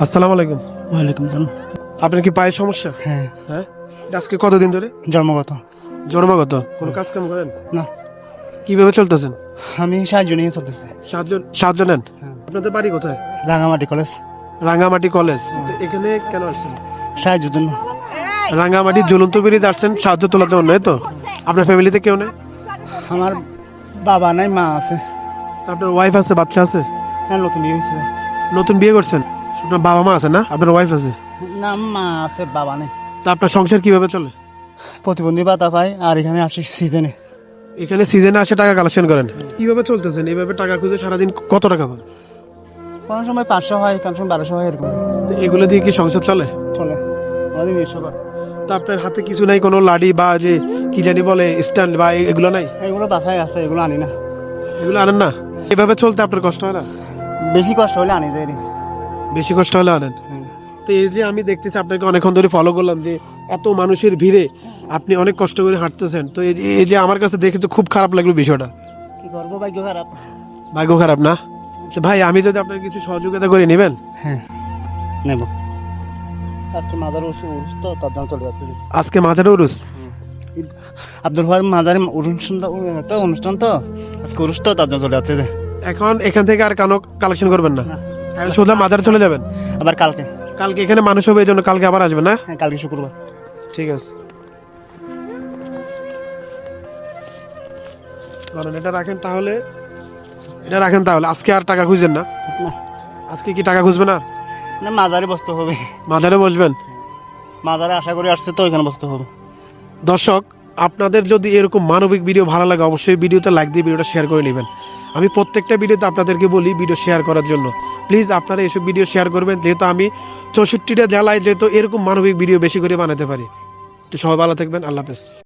আসসালামু আলাইকুম। ওয়ালাইকুম সালাম। আপনার কি পায়ের সমস্যা? হ্যাঁ, হ্যাঁ, এটা আজকে কতদিন ধরে? জন্মগত। জন্মগত? কোনো কাজ কাম করেন? না, কিভাবে চলতেছেন? আমি সাহায্য নিয়ে চলতেছি। সাহায্য নেন? হ্যাঁ। আপনাদের বাড়ি কোথায়? রাঙামাটি কলেজ। রাঙ্গামাটি কলেজ। তো এখানে কেন আসছেন? সাহায্যের জন্য। রাঙ্গামাটি ঝুলন্ত ব্রিজ আসছেন সাহায্য তোলার জন্য, তো আপনার ফ্যামিলিতে কেউ নেই? আমার বাবা নাই, মা আছে। তা আপনার ওয়াইফ আছে, বাচ্চা আছে? না, নতুন বিয়ে হয়েছিল। নতুন বিয়ে করছেন? আপনার বাবা মা আছে না? আপনার ওয়াইফ আছে? না, মা আছে, বাবা নেই। তা আপনার সংসার কিভাবে চলে? প্রতিবন্ধী ভাতা পাই, আর এখানে আসি সিজনে। এখানে সিজনে আসে টাকা কালেকশন করেন? কিভাবে চলতেছেন এইভাবে? টাকা খুঁজে সারাদিন কত টাকা পান? কোনো সময় 500 হয়, কোনো সময় 1200 হয়, এরকম তো এগুলো দিয়ে কি সংসার চলে? চলে। আমাদের নিজস্ব ঘর। তা আপনার হাতে কিছু নাই, কোনো লাডি বা যে কি জানি বলে স্ট্যান্ড বা এগুলো নাই? এগুলো বাসায় আছে, এগুলো আনি না। এগুলো আনেন না? এভাবে চলতে আপনার কষ্ট হয় না? বেশি কষ্ট হলে আনি যাই। বেশি কষ্ট হলে আনেন? তো এই যে আমি দেখতেছি আপনাকে অনেকক্ষণ ধরে ফলো করলাম, যে এত মানুষের ভিড়ে আপনি অনেক কষ্ট করে হাঁটতেছেন, তো এই যে আমার কাছে দেখে তো খুব খারাপ লাগলো বিষয়টা। কি করবো, ভাগ্য খারাপ। ভাগ্য খারাপ না? আচ্ছা ভাই, আমি যদি আপনাকে কিছু সহযোগিতা করে নেবেন? হ্যাঁ, নেব। আজকে মাজার উরুস তো, তার জন্য চলে যাচ্ছে। আজকে মাথাটা উরুস? আব্দুল ভাই মাজারে অনুষ্ঠান তো আজকে উরুস তো, তার জন্য চলে যাচ্ছে যে। এখন এখান থেকে আর কানো কালেকশন করবেন না? এখন সোজা মাজারে চলে যাবেন? আবার কালকে। কালকে এখানে মানুষ হবে, এই জন্য কালকে আবার আসবেন না? হ্যাঁ, কালকে শুক্রবার। ঠিক আছে, কারণ এটা রাখেন তাহলে, এটা রাখেন তাহলে। আজকে আর টাকা খুঁজবেন না? না, আজকে কি টাকা খুঁজবেন আর? না, মাজারে বসতে হবে। মাজারে বসবেন? মাজারে আশা করে আসছে তো, এখানে বসতে হবে। দর্শক, আপনাদের যদি এরকম মানবিক ভিডিও ভালো লাগে, অবশ্যই ভিডিওতে লাইক দিয়ে ভিডিওটা শেয়ার করে নেবেন। আমি প্রত্যেকটা ভিডিওতে আপনাদেরকে বলি ভিডিও শেয়ার করার জন্য। প্লিজ আপনারা এইসব ভিডিও শেয়ার করবেন, যেহেতু আমি 64টা জেলায় যেহেতু এরকম মানবিক ভিডিও বেশি করে বানাতে পারি। তো সবাই ভালো থাকবেন, আল্লাহ হাফেজ।